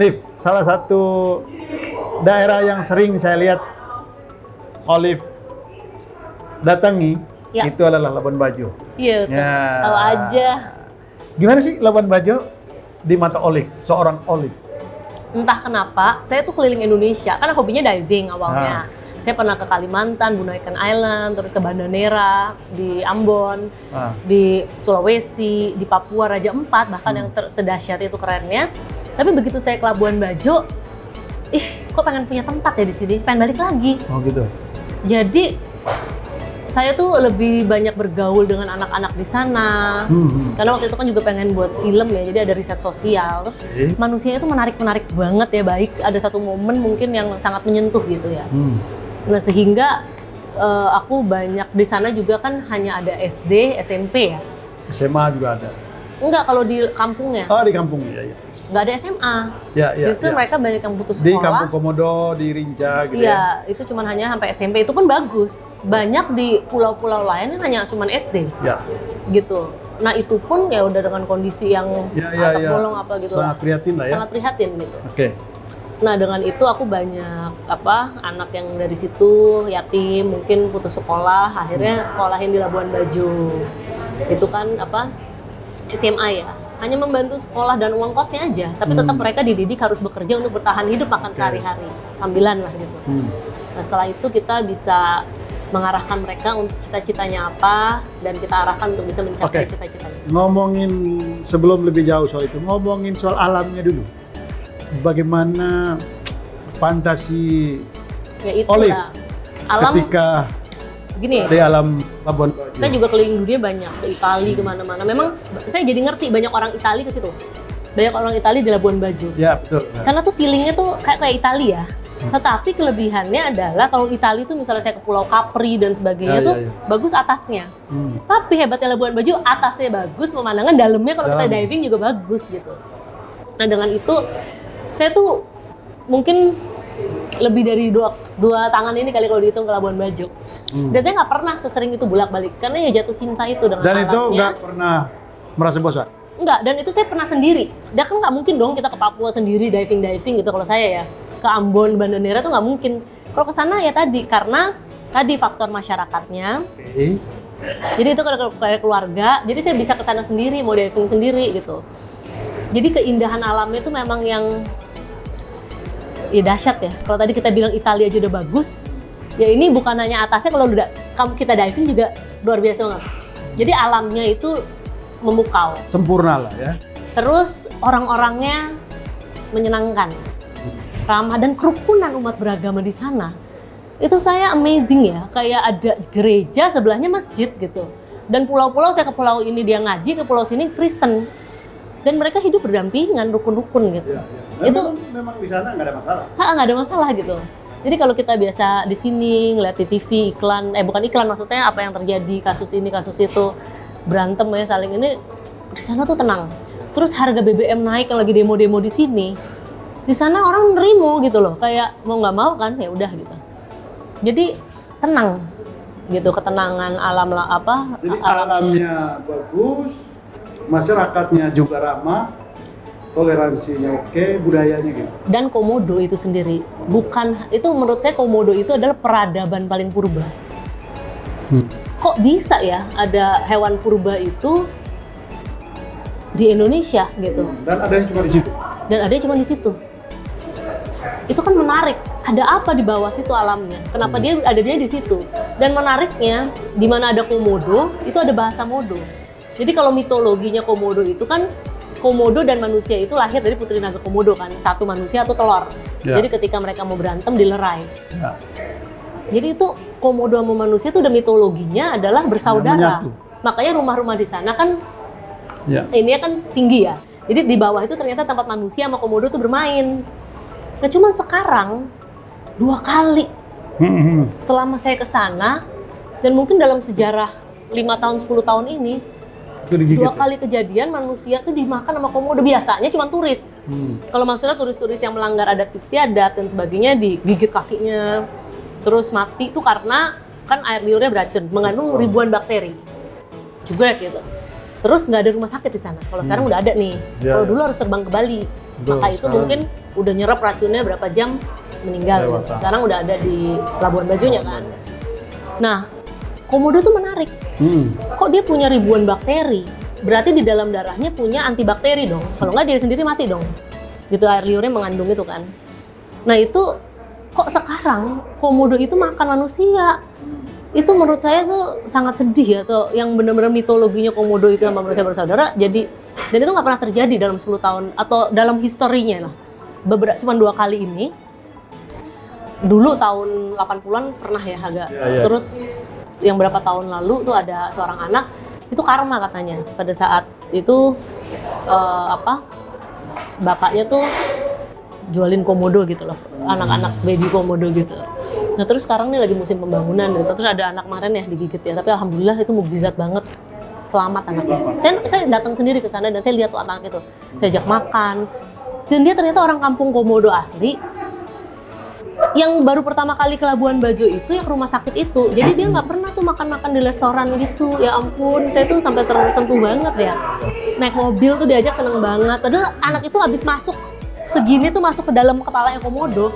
Liv, salah satu daerah yang sering saya lihat Olive datangi itu adalah Labuan Bajo. Iya, tahu aja. Gimana sih Labuan Bajo di mata Olive, seorang Olive? Entah kenapa, saya tuh keliling Indonesia, karena hobinya diving awalnya. Saya pernah ke Kalimantan, Bunaken Island, terus ke Banda Neira, di Ambon, di Sulawesi, di Papua, Raja Ampat, bahkan yang sedahsyat itu kerennya. Tapi begitu saya ke Labuan Bajo, kok pengen punya tempat ya di sini, pengen balik lagi. Oh gitu. Jadi saya tuh lebih banyak bergaul dengan anak-anak di sana. Karena waktu itu kan juga pengen buat film ya, jadi ada riset sosial. Manusianya itu menarik-menarik banget ya, baik. Ada satu momen mungkin yang sangat menyentuh gitu ya. Nah sehingga aku banyak di sana juga kan hanya ada SD, SMP ya. SMA juga ada? Enggak, kalau di kampungnya. Oh di kampung, ya. Nggak ada SMA. Justru mereka banyak yang putus sekolah. Di Kampung Komodo, di Rinca gitu ya. Iya, itu cuma hanya sampai SMP, itu pun bagus. Banyak di pulau-pulau lain yang hanya cuma SD. Gitu. Nah itu pun ya udah dengan kondisi yang atap bolong apa gitu. Sangat prihatin lah ya. Sangat prihatin gitu. Oke. Nah dengan itu aku banyak anak yang dari situ yatim, mungkin putus sekolah, akhirnya sekolahin di Labuan Bajo. Itu kan SMA ya. Hanya membantu sekolah dan uang kosnya aja, tapi tetap mereka dididik harus bekerja untuk bertahan hidup, makan sehari-hari, sambilan lah gitu. Nah setelah itu kita bisa mengarahkan mereka untuk cita-citanya apa, dan kita arahkan untuk bisa mencapai cita-citanya. Ngomongin sebelum lebih jauh soal itu, ngomongin soal alamnya dulu. Bagaimana fantasi Olive ketika gini, di alam Labuan Bajo? Saya juga keliling dunia banyak, ke Italia, kemana-mana. Memang saya jadi ngerti banyak orang Italia ke situ. Banyak orang Italia di Labuan Bajo. Ya, betul. Karena tuh feelingnya tuh kayak Italia. Tetapi kelebihannya adalah kalau Italia tuh misalnya saya ke Pulau Capri dan sebagainya bagus atasnya. Tapi hebatnya Labuan Bajo, atasnya bagus, pemandangan dalamnya kalau kita diving juga bagus gitu. Nah dengan itu, saya tuh mungkin lebih dari dua tangan ini kali kalau dihitung ke Labuan Bajo. Dan saya nggak pernah sesering itu bolak-balik karena ya jatuh cinta itu dengan dan alamnya. Itu nggak pernah merasa bosan? Nggak, dan itu saya pernah sendiri. Dan kan nggak mungkin dong kita ke Papua sendiri diving gitu kalau saya ya. Ke Ambon, Banda Neira tuh nggak mungkin. Kalau ke sana ya karena faktor masyarakatnya. Jadi itu kayak keluarga, jadi saya bisa ke sana sendiri, mau diving sendiri gitu. Jadi keindahan alamnya itu memang yang dahsyat ya. Kalau tadi kita bilang Italia aja udah bagus, ya ini bukan hanya atasnya, kalau kita diving juga luar biasa banget. Jadi alamnya itu memukau. Sempurna lah ya. Terus orang-orangnya menyenangkan, ramah, dan kerukunan umat beragama di sana. Itu saya amazing ya, kayak ada gereja sebelahnya masjid gitu. Dan pulau-pulau, saya ke pulau ini dia ngaji, ke pulau sini Kristen. Dan mereka hidup berdampingan, rukun-rukun gitu. Itu memang di sana nggak ada masalah. Nggak ada masalah gitu. Jadi kalau kita biasa di sini ngeliat di TV iklan, bukan iklan, maksudnya apa yang terjadi, kasus ini kasus itu, berantem ya saling ini, di sana tuh tenang. Terus harga BBM naik yang lagi demo-demo di sini, di sana orang nerimo gitu loh, kayak mau nggak mau kan ya udah gitu. Jadi tenang gitu, ketenangan alam Jadi alamnya bagus, masyarakatnya juga ramah, toleransinya oke, budayanya gitu. Dan komodo itu sendiri, itu menurut saya komodo itu adalah peradaban paling purba. Kok bisa ya ada hewan purba itu di Indonesia gitu? Dan ada yang cuma di situ. Dan ada yang cuma di situ. Itu kan menarik. Ada apa di bawah situ alamnya? Kenapa dia di situ? Dan menariknya, di mana ada komodo, itu ada bahasa modo. Jadi kalau mitologinya komodo itu kan, komodo dan manusia itu lahir dari putri naga komodo kan, satu manusia atau telur. Jadi ketika mereka mau berantem dilerai. Jadi itu komodo sama manusia itu udah mitologinya adalah bersaudara. Makanya rumah-rumah di sana kan ini kan tinggi ya. Jadi di bawah itu ternyata tempat manusia sama komodo tuh bermain. Nah cuman sekarang 2 kali selama saya ke sana, dan mungkin dalam sejarah 5 tahun 10 tahun ini 2 kali kejadian manusia tuh dimakan sama komodo. Biasanya cuma turis. Kalau maksudnya turis-turis yang melanggar adat istiadat dan sebagainya digigit kakinya, terus mati tuh karena kan air liurnya beracun, mengandung ribuan bakteri juga gitu. Terus nggak ada rumah sakit di sana. Kalau sekarang udah ada nih. Kalau dulu harus terbang ke Bali. Maka itu mungkin udah nyerap racunnya berapa jam meninggal gitu. Sekarang udah ada di Labuan Bajonya kan. Nah, komodo tuh menarik. Kok dia punya ribuan bakteri? Berarti di dalam darahnya punya antibakteri dong. Kalau nggak dia sendiri mati dong. Gitu, air liurnya mengandung itu kan. Nah itu kok sekarang komodo itu makan manusia? Itu menurut saya tuh sangat sedih ya, tuh yang benar-benar mitologinya komodo itu sama manusia bersaudara jadi, dan itu nggak pernah terjadi dalam 10 tahun atau dalam historinya lah. Cuma 2 kali ini. Dulu tahun 80-an pernah ya agak. Terus yang berapa tahun lalu tuh ada seorang anak, itu karma katanya. Pada saat itu bapaknya tuh jualin komodo gitu loh, anak-anak baby komodo gitu. Nah terus sekarang nih lagi musim pembangunan gitu, terus ada anak kemarin ya digigit ya, tapi alhamdulillah itu mukjizat banget, selamat anaknya. Saya datang sendiri ke sana dan saya lihat tuh anak itu, saya ajak makan, dan dia ternyata orang kampung komodo asli, yang baru pertama kali ke Labuan Bajo itu yang rumah sakit itu, jadi dia nggak pernah tuh makan-makan di restoran gitu. Ya ampun, saya tuh sampai tersentuh banget ya. Naik mobil tuh diajak seneng banget, padahal anak itu habis masuk segini tuh masuk ke dalam kepalanya komodo.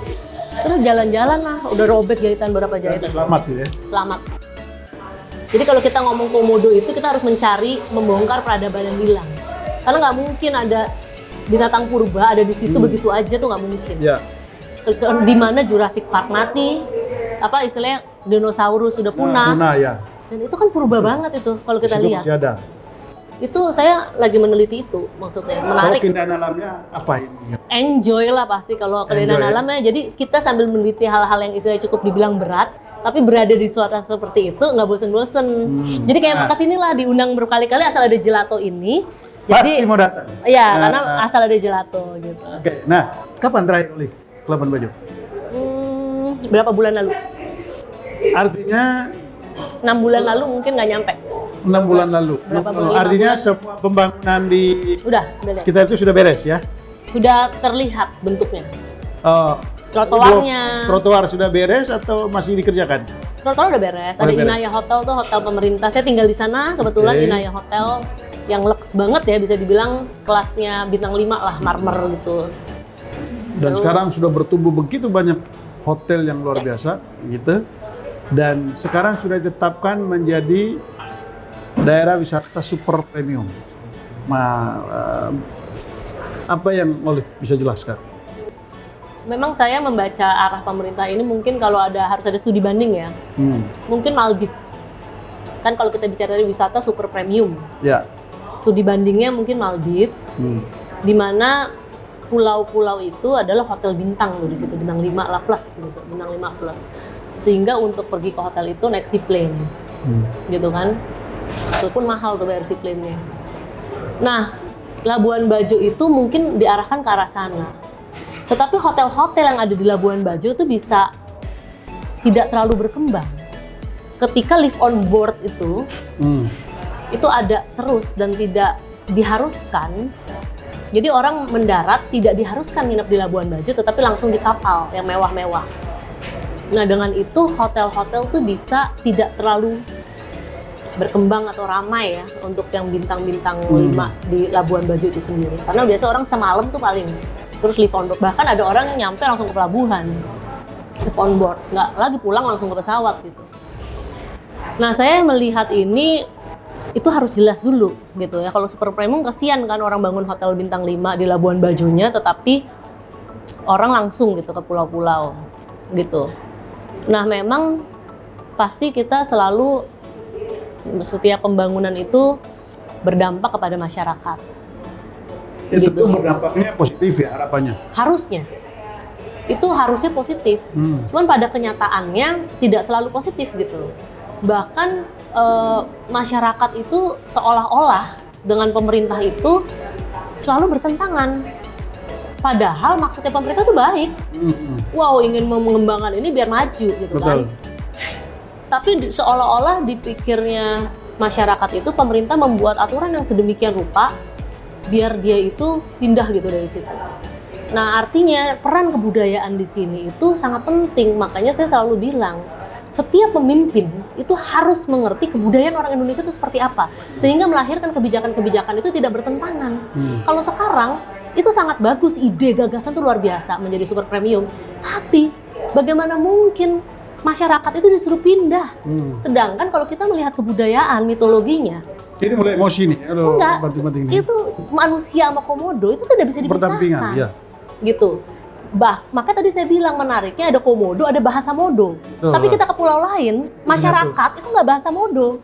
Terus jalan-jalan lah, udah robek jahitan berapa jahitan. Selamat ya? Selamat. Jadi kalau kita ngomong komodo itu kita harus mencari, membongkar peradaban yang hilang. Karena nggak mungkin ada binatang purba ada di situ begitu aja tuh nggak mungkin. Ya. Di mana Jurassic Park mati, apa istilahnya dinosaurus sudah punah. Punah ya. Dan itu kan purba banget itu kalau kita lihat. Masih ada. Itu saya lagi meneliti itu, maksudnya menarik. Kalau keindahan alamnya apa ini? Enjoy lah pasti kalau keindahan alamnya. Jadi kita sambil meneliti hal-hal yang istilahnya cukup dibilang berat, tapi berada di suasana seperti itu nggak bosen-bosen. Jadi kayak kesinilah diundang berkali-kali asal ada gelato ini. Jadi pasti mau datang. Iya, karena asal ada gelato gitu. Oke. Nah, kapan terakhir Olive ke Labuan Bajo? Berapa bulan lalu? Artinya 6 bulan lalu mungkin nggak nyampe. 6 bulan lalu. Artinya semua pembangunan di sekitar itu sudah beres ya? Sudah terlihat bentuknya. Trotoarnya. Trotoar sudah beres atau masih dikerjakan? Trotoar udah beres. Ada Inaya Hotel tuh, hotel pemerintah. Saya tinggal di sana kebetulan. Inaya Hotel yang lux banget ya, bisa dibilang kelasnya bintang 5 lah, marmer gitu. Dan terus, sekarang sudah bertumbuh begitu banyak hotel yang luar biasa gitu. Dan sekarang sudah ditetapkan menjadi daerah wisata super premium. Apa yang Olive bisa jelaskan? Memang saya membaca arah pemerintah ini mungkin kalau harus ada studi banding ya. Mungkin Maldives. Kan kalau kita bicara dari wisata super premium. Ya. Studi bandingnya mungkin Maldives. Di mana pulau-pulau itu adalah hotel bintang tuh di situ, bintang 5 lah plus gitu, bintang 5 plus. Sehingga untuk pergi ke hotel itu naik seaplane. Gitu kan. Itu pun mahal tuh bayar seaplane-nya. Nah, Labuan Bajo itu mungkin diarahkan ke arah sana. Tetapi hotel-hotel yang ada di Labuan Bajo itu bisa tidak terlalu berkembang. Ketika live on board itu ada terus dan tidak diharuskan. Jadi orang mendarat tidak diharuskan nginep di Labuan Bajo, tetapi langsung di kapal yang mewah-mewah. Nah, dengan itu hotel-hotel tuh bisa tidak terlalu berkembang atau ramai ya untuk yang bintang-bintang 5 di Labuan Bajo itu sendiri. Karena biasa orang semalam tuh paling terus live on board. Bahkan ada orang yang nyampe langsung ke pelabuhan, live on board, nggak lagi pulang langsung ke pesawat gitu. Nah, saya melihat ini itu harus jelas dulu gitu ya. Kalau super premium kasihan kan orang bangun hotel bintang 5 di Labuan Bajonya, tetapi orang langsung gitu ke pulau-pulau gitu. Nah, memang pasti kita selalu setiap pembangunan itu berdampak kepada masyarakat. Itu gitu. Berdampaknya positif ya harapannya? Harusnya. Itu harusnya positif. Cuman pada kenyataannya tidak selalu positif gitu. Bahkan masyarakat itu seolah-olah dengan pemerintah itu selalu bertentangan. Padahal maksudnya pemerintah itu baik. Wow, ingin mengembangkan ini biar maju gitu. Betul. Kan. Tapi seolah-olah dipikirnya masyarakat itu pemerintah membuat aturan yang sedemikian rupa biar dia itu pindah gitu dari situ. Nah, artinya peran kebudayaan di sini itu sangat penting. Makanya saya selalu bilang, setiap pemimpin itu harus mengerti kebudayaan orang Indonesia itu seperti apa, sehingga melahirkan kebijakan-kebijakan itu tidak bertentangan. Kalau sekarang Itu sangat bagus, ide gagasan tuh luar biasa menjadi super premium. Tapi bagaimana mungkin masyarakat itu disuruh pindah? Sedangkan kalau kita melihat kebudayaan, mitologinya, ini mulai emosi nih. Enggak, itu manusia sama komodo itu tidak bisa dipisahkan. Ya. Gitu. Maka tadi saya bilang menariknya ada komodo, ada bahasa modo. Tapi kita ke pulau lain, masyarakat itu nggak bahasa modo.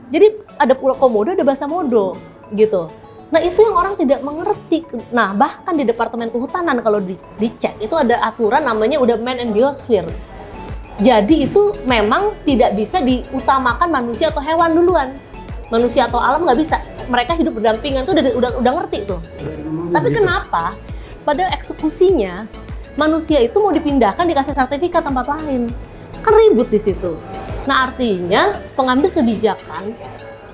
Jadi ada pulau komodo, ada bahasa modo, gitu. Nah itu yang orang tidak mengerti. Nah bahkan di Departemen Kehutanan kalau dicek itu ada aturan namanya udah man and biosphere. Jadi itu memang tidak bisa diutamakan manusia atau hewan duluan. Manusia atau alam nggak bisa. Mereka hidup berdampingan tuh udah ngerti tuh. Tapi kenapa pada eksekusinya manusia itu mau dipindahkan dikasih sertifikat tempat lain? Kan ribut di situ. Nah artinya pengambil kebijakan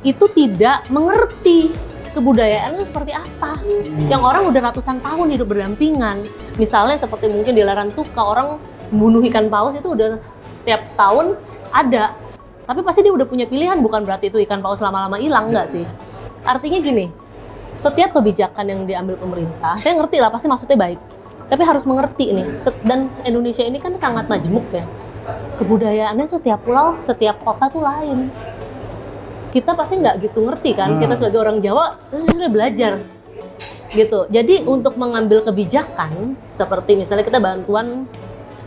itu tidak mengerti kebudayaan itu seperti apa. Yang orang udah ratusan tahun hidup berdampingan. Misalnya seperti mungkin di Larantuka orang membunuh ikan paus itu udah setiap setahun ada. Tapi pasti dia udah punya pilihan, bukan berarti itu ikan paus lama-lama hilang, enggak sih. Artinya gini, setiap kebijakan yang diambil pemerintah, saya ngerti lah pasti maksudnya baik. Tapi harus mengerti nih, dan Indonesia ini kan sangat majemuk ya. Kebudayaannya setiap pulau, setiap kota tuh lain. Kita pasti nggak gitu ngerti kan, kita sebagai orang Jawa terus sudah belajar gitu. Jadi untuk mengambil kebijakan seperti misalnya kita bantuan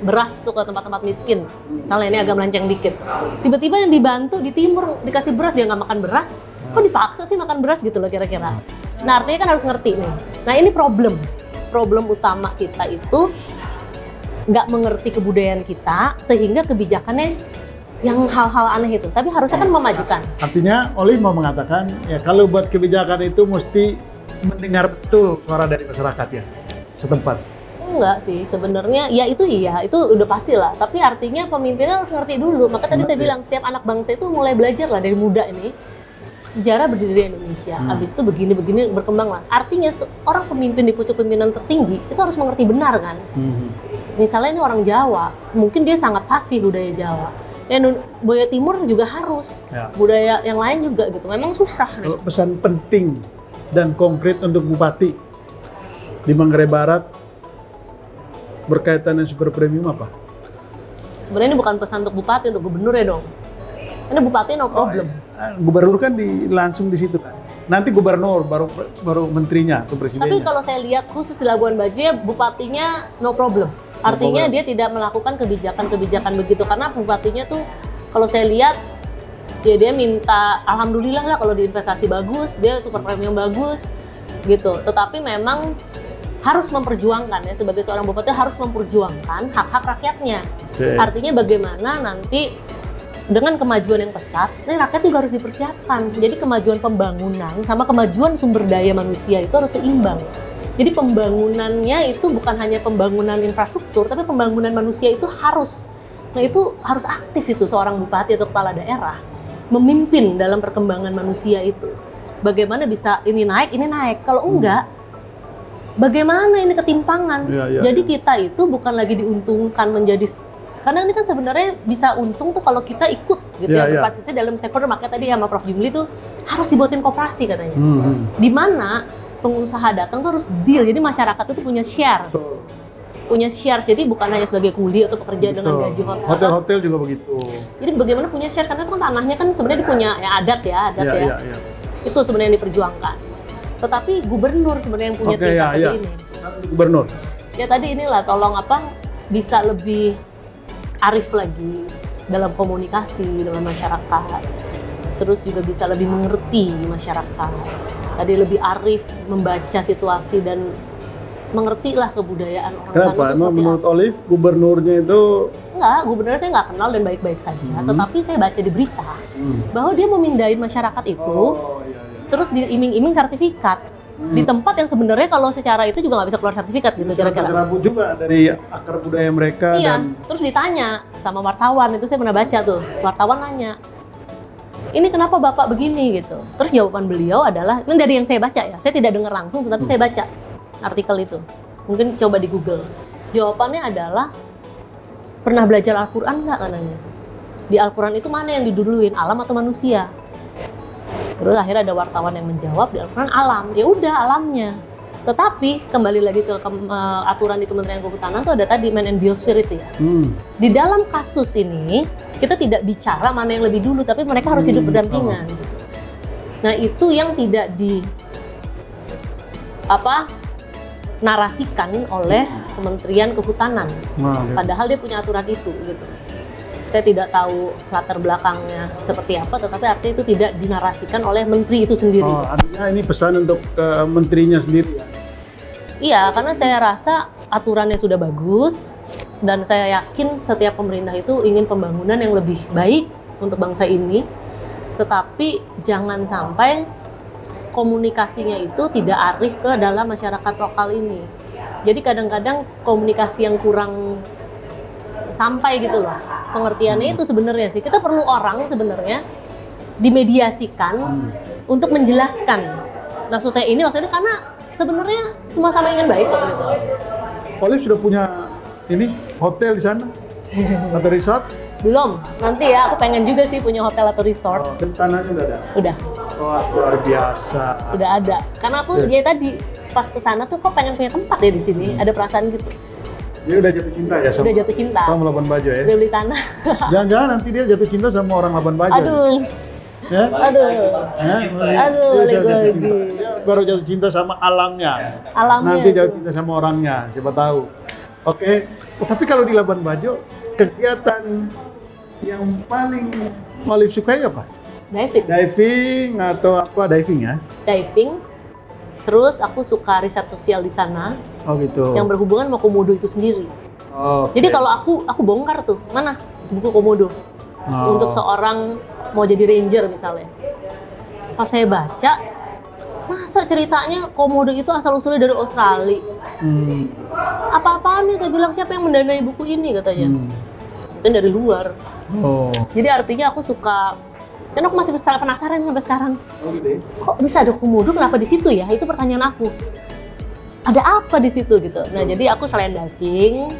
beras tuh ke tempat-tempat miskin, misalnya ini agak melenceng dikit, tiba-tiba yang dibantu di timur dikasih beras, dia nggak makan beras, kok dipaksa sih makan beras gitu loh kira-kira. Nah artinya kan harus ngerti nih. Nah ini problem utama kita itu nggak mengerti kebudayaan kita sehingga kebijakannya yang hal-hal aneh itu, tapi harusnya kan memajukan. Artinya Olive mau mengatakan ya kalau buat kebijakan itu mesti mendengar betul suara dari masyarakat ya setempat. Enggak sih sebenarnya, ya itu iya, itu udah pasti lah. Tapi artinya pemimpinnya harus ngerti dulu. Maka tadi saya bilang setiap anak bangsa itu mulai belajar lah dari muda ini. Sejarah berdiri di Indonesia, habis itu begini-begini berkembang lah. Artinya orang pemimpin di pucuk pimpinan tertinggi itu harus mengerti benar kan. Misalnya ini orang Jawa, mungkin dia sangat fasih budaya Jawa. Budaya Timur juga harus, budaya yang lain juga gitu. Memang susah. Kalau pesan penting dan konkret untuk Bupati di Manggarai Barat berkaitan dengan super premium apa? Sebenarnya ini bukan pesan untuk Bupati, untuk Gubernur ya dong. Karena Bupati no problem. Gubernur kan langsung di situ kan. Nanti Gubernur baru menterinya atau presidennya. Tapi kalau saya lihat khusus di Labuan Bajo ya Bupatinya no problem. Artinya dia tidak melakukan kebijakan-kebijakan begitu karena bupatinya tuh kalau saya lihat ya dia minta alhamdulillah lah kalau diinvestasi bagus, dia super premium bagus gitu. Tetapi memang harus memperjuangkan ya sebagai seorang bupati harus memperjuangkan hak-hak rakyatnya. Artinya bagaimana nanti dengan kemajuan yang pesat, ini rakyat juga harus dipersiapkan. Jadi kemajuan pembangunan sama kemajuan sumber daya manusia itu harus seimbang. Jadi pembangunannya itu bukan hanya pembangunan infrastruktur, tapi pembangunan manusia itu harus. Nah itu harus aktif itu seorang bupati atau kepala daerah memimpin dalam perkembangan manusia itu. Bagaimana bisa ini naik. Kalau enggak, bagaimana ini ketimpangan? Jadi kita itu bukan lagi diuntungkan menjadi, karena ini kan sebenarnya bisa untung tuh kalau kita ikut gitu berpartisipasi dalam stakeholder. Makanya tadi sama Prof Jumli tuh harus dibuatin koperasi katanya. Di mana pengusaha datang tuh harus deal, jadi masyarakat itu punya shares. Punya shares, jadi bukan hanya sebagai kuli atau pekerja dengan gaji hotel. Hotel-hotel juga begitu. Jadi bagaimana punya shares, karena itu kan tanahnya kan sebenarnya punya adat ya. Itu sebenarnya yang diperjuangkan. Tetapi gubernur sebenarnya yang punya tingkat ini. Gubernur. Ya tadi inilah tolong bisa lebih arif lagi dalam komunikasi dengan masyarakat. Terus juga bisa lebih mengerti masyarakat. Tadi lebih arif membaca situasi dan mengertilah kebudayaan orang sana itu seperti apa. Menurut Olive, gubernurnya itu? Enggak, gubernur saya nggak kenal dan baik-baik saja. Tetapi saya baca di berita bahwa dia memindahin masyarakat itu, terus diiming-iming sertifikat di tempat yang sebenarnya kalau secara itu juga nggak bisa keluar sertifikat gitu kira-kira. Terabut juga dari akar budaya mereka. Iya, terus ditanya sama wartawan, itu saya pernah baca tuh, wartawan nanya, ini kenapa Bapak begini gitu. Terus jawaban beliau adalah, ini dari yang saya baca ya, saya tidak dengar langsung tetapi saya baca artikel itu. Mungkin coba di Google. Jawabannya adalah, pernah belajar Al-Quran nggak katanya? Di Al-Quran itu mana yang diduluin, alam atau manusia? Terus akhirnya ada wartawan yang menjawab, di Al-Quran alam. Ya udah alamnya. Tetapi kembali lagi ke aturan di Kementerian Kehutanan tuh ada tadi Man and Biosphere itu ya. Di dalam kasus ini kita tidak bicara mana yang lebih dulu, tapi mereka harus hidup berdampingan. Nah itu yang tidak narasikan oleh Kementerian Kehutanan. Padahal dia punya aturan itu gitu. Saya tidak tahu latar belakangnya seperti apa, tetapi artinya itu tidak dinarasikan oleh menteri itu sendiri. Oh, artinya ini pesan untuk menterinya sendiri ya? Iya, karena saya rasa aturannya sudah bagus dan saya yakin setiap pemerintah itu ingin pembangunan yang lebih baik untuk bangsa ini. Tetapi jangan sampai komunikasinya itu tidak arif ke dalam masyarakat lokal ini. Jadi kadang-kadang komunikasi yang kurang sampai gitu loh. Pengertiannya itu sebenarnya sih, kita perlu orang sebenarnya dimediasikan untuk menjelaskan maksudnya karena sebenarnya semua sama ingin baik kok gitu. Olive sudah punya ini hotel di sana atau resort? Belum, nanti ya aku pengen juga sih punya hotel atau resort. Dan tanahnya udah ada? Udah. Wah, luar biasa. Udah ada, karena aku ya tadi pas kesana tuh kok pengen punya tempat ya di sini, ada perasaan gitu. Dia udah jatuh cinta ya sama? Udah jatuh cinta. Sama Labuan Bajo ya? Udah beli tanah. Jangan-jangan nanti dia jatuh cinta sama orang Labuan Bajo. Aduh. Ya? Aduh. Aduh, lagi. Dia baru jatuh cinta sama alamnya. Nanti jatuh cinta sama orangnya, siapa tahu. Oke. Tapi kalau di Labuan Bajo, kegiatan yang paling Olive sukai apa? Diving. Diving atau apa? Diving ya? Diving. Terus aku suka riset sosial di sana. Oh gitu. Yang berhubungan sama komodo itu sendiri. Okay. Jadi kalau aku bongkar tuh, mana buku komodo untuk seorang mau jadi ranger misalnya. Pas saya baca, masa ceritanya komodo itu asal-usulnya dari Australia. Apa-apaan nih, saya bilang siapa yang mendanai buku ini katanya. Mungkin dari luar. Jadi artinya aku suka, dan aku masih penasaran sampai sekarang. Kok bisa ada komodo, kenapa di situ ya? Itu pertanyaan aku. Ada apa di situ gitu. Nah, jadi aku selain diving,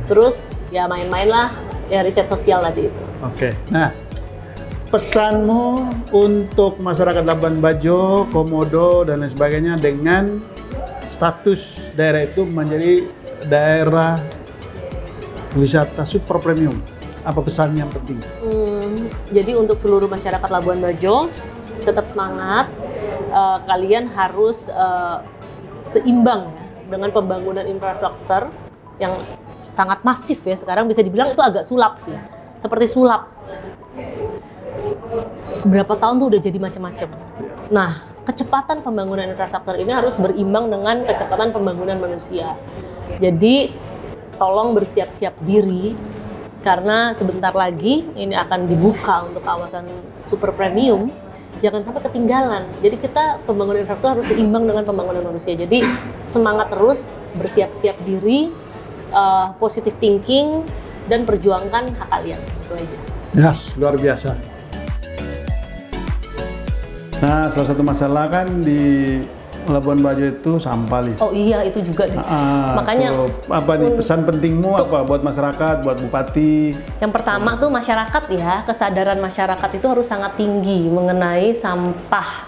terus ya main-main lah, ya riset sosial tadi itu. Oke. Nah, pesanmu untuk masyarakat Labuan Bajo, Komodo dan lain sebagainya dengan status daerah itu menjadi daerah wisata super premium. Apa pesan yang penting? Jadi untuk seluruh masyarakat Labuan Bajo, tetap semangat. Kalian harus seimbang ya dengan pembangunan infrastruktur yang sangat masif ya. Sekarang bisa dibilang itu agak sulap sih, seperti sulap. Berapa tahun tuh udah jadi macam-macam. Nah, kecepatan pembangunan infrastruktur ini harus berimbang dengan kecepatan pembangunan manusia. Jadi tolong bersiap-siap diri karena sebentar lagi ini akan dibuka untuk kawasan super premium. Jangan sampai ketinggalan. Jadi kita pembangunan infrastruktur harus seimbang dengan pembangunan manusia. Jadi semangat terus, bersiap-siap diri, positive thinking, dan perjuangkan hak kalian. Itu aja. Yes, luar biasa. Nah, salah satu masalah kan di Labuan Bajo itu sampah, Liv. Oh iya, itu juga deh. Makanya apa nih pesan pentingmu apa buat masyarakat, buat bupati? Yang pertama tuh masyarakat ya, kesadaran masyarakat itu harus sangat tinggi mengenai sampah.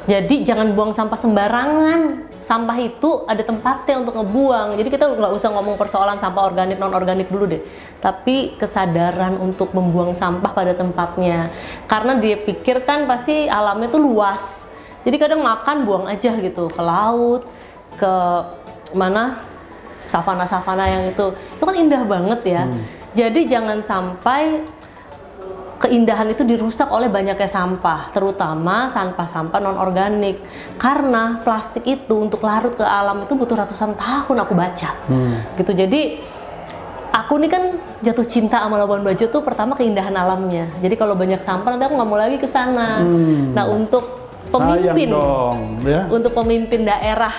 Jadi jangan buang sampah sembarangan. Sampah itu ada tempatnya untuk ngebuang. Jadi kita nggak usah ngomong persoalan sampah organik non-organik dulu deh. Tapi kesadaran untuk membuang sampah pada tempatnya. Karena dia pikir kan pasti alamnya tuh luas. Jadi kadang makan buang aja gitu ke laut, ke mana savana-savana yang itu kan indah banget ya. Jadi jangan sampai keindahan itu dirusak oleh banyaknya sampah, terutama sampah-sampah non-organik. Karena plastik itu untuk larut ke alam itu butuh ratusan tahun aku baca. Gitu. Jadi aku nih kan jatuh cinta sama Labuan Bajo tuh pertama keindahan alamnya. Jadi kalau banyak sampah nanti aku nggak mau lagi ke sana. Nah, untuk pemimpin dong, ya? Untuk pemimpin daerah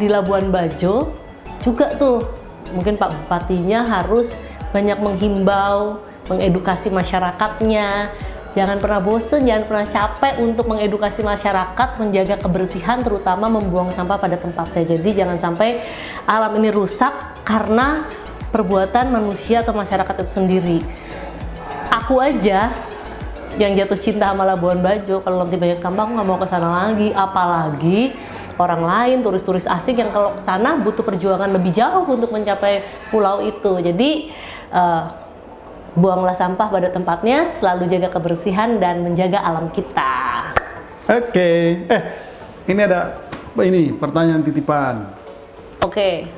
di Labuan Bajo juga tuh mungkin Pak Bupatinya harus banyak menghimbau, mengedukasi masyarakatnya. Jangan pernah bosen, jangan pernah capek untuk mengedukasi masyarakat, menjaga kebersihan, terutama membuang sampah pada tempatnya. Jadi jangan sampai alam ini rusak karena perbuatan manusia atau masyarakat itu sendiri. Aku aja yang jatuh cinta sama Labuan Bajo, kalau nanti banyak sampah aku nggak mau ke sana lagi. Apalagi orang lain, turis-turis asing yang kalau ke sana butuh perjuangan lebih jauh untuk mencapai pulau itu. Jadi buanglah sampah pada tempatnya, selalu jaga kebersihan dan menjaga alam kita. Oke. Ini ada pertanyaan titipan. Oke.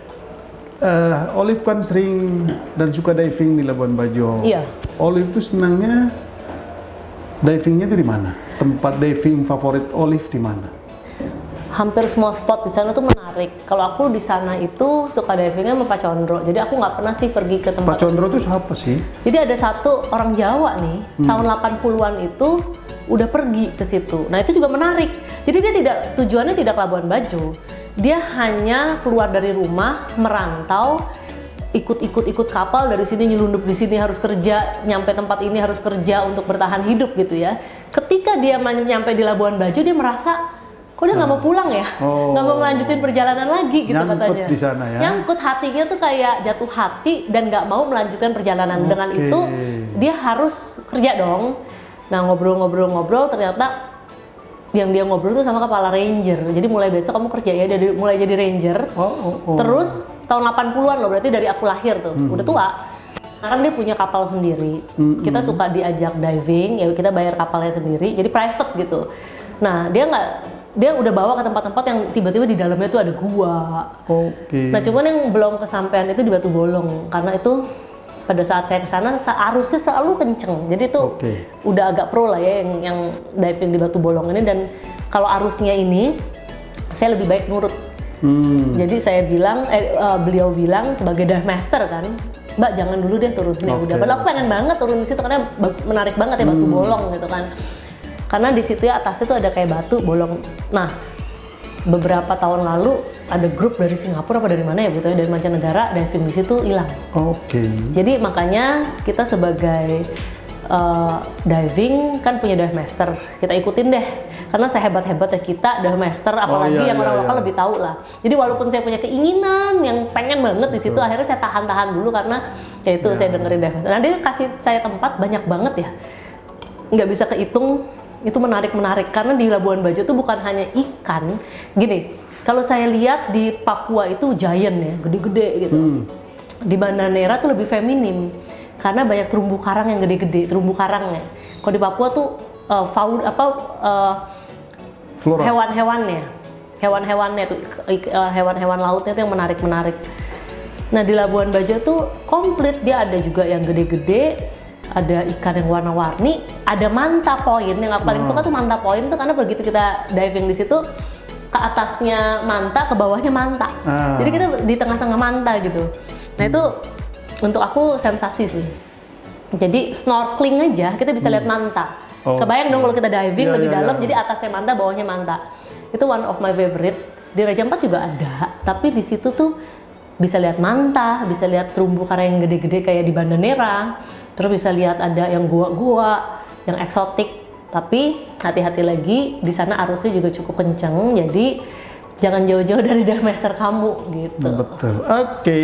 Olive kan sering dan suka diving di Labuan Bajo. Iya. Olive tuh senangnya divingnya tuh di mana? Tempat diving favorit Olive di mana? Hampir semua spot di sana tuh menarik. Kalau aku di sana itu suka divingnya sama Pak Condro. Jadi aku nggak pernah sih pergi ke tempat. Pak Condro tuh siapa sih? Jadi ada satu orang Jawa nih, tahun 80-an itu udah pergi ke situ. Nah itu juga menarik. Jadi dia tujuannya tidak ke Labuan Bajo. Dia hanya keluar dari rumah, merantau, ikut kapal dari sini, nyelundup di sini harus kerja, nyampe tempat ini harus kerja untuk bertahan hidup gitu ya. Ketika dia nyampe di Labuan Bajo, dia merasa kok dia nggak mau pulang ya, nggak mau melanjutin perjalanan lagi gitu. Nyangkut katanya. Di sana ya. Nyangkut, hatinya tuh kayak jatuh hati dan nggak mau melanjutkan perjalanan. Dengan itu dia harus kerja dong. Nah ngobrol ternyata yang dia ngobrol tuh sama kepala ranger. Jadi mulai besok kamu kerja ya, mulai jadi ranger. Terus tahun 80-an loh, berarti dari aku lahir tuh, udah tua. Sekarang dia punya kapal sendiri. Kita suka diajak diving, ya kita bayar kapalnya sendiri, jadi private gitu. Nah dia udah bawa ke tempat-tempat yang tiba-tiba di dalamnya tuh ada gua. Nah cuman yang belum kesampaian itu di Batu Bolong, karena itu pada saat saya kesana arusnya selalu kenceng, jadi itu udah agak pro lah ya yang diving di Batu Bolong ini. Dan kalau arusnya ini saya lebih baik nurut. Jadi saya bilang, beliau bilang sebagai dive master kan, Mbak jangan dulu deh turun sini udah. Padahal aku pengen banget turun di situ karena menarik banget ya Batu Bolong gitu kan. Karena di situ ya atasnya tuh ada kayak batu bolong. Nah beberapa tahun lalu ada grup dari Singapura apa dari mana ya gitu ya, dari mancanegara diving di situ hilang. Jadi makanya kita sebagai diving kan punya dive master, kita ikutin deh. Karena sehebat-hebatnya kita dive master, apalagi yang orang lokal lebih tahu lah. Jadi walaupun saya punya keinginan yang pengen banget di situ, akhirnya saya tahan dulu karena ya itu saya dengerin dive master. Nah dia kasih saya tempat banyak banget ya, nggak bisa kehitung. Itu menarik karena di Labuan Bajo tuh bukan hanya ikan. Gini, kalau saya lihat di Papua itu giant ya, gede-gede gitu. Di Bandanera tuh lebih feminim karena banyak terumbu karang yang gede-gede, terumbu karangnya. Kalau di Papua tuh hewan-hewannya tuh hewan-hewan lautnya tuh yang menarik. Nah di Labuan Bajo tuh komplit, dia ada juga yang gede-gede, ada ikan yang warna-warni, ada manta point. Yang aku paling suka tuh manta point tuh karena begitu kita diving di situ, ke atasnya manta, ke bawahnya manta. Jadi kita di tengah-tengah manta gitu. Nah itu untuk aku sensasi sih. Jadi snorkeling aja kita bisa lihat manta. Kebayang dong kalau kita diving lebih dalam, jadi atasnya manta, bawahnya manta. Itu one of my favorite. Di Raja Ampat juga ada, tapi di situ tuh bisa lihat manta, bisa lihat terumbu karang yang gede-gede kayak di Bandanera. Terus bisa lihat ada yang gua-gua, yang eksotik. Tapi hati-hati lagi, di sana arusnya juga cukup kencang. Jadi jangan jauh-jauh dari dive master kamu gitu. Betul. Oke.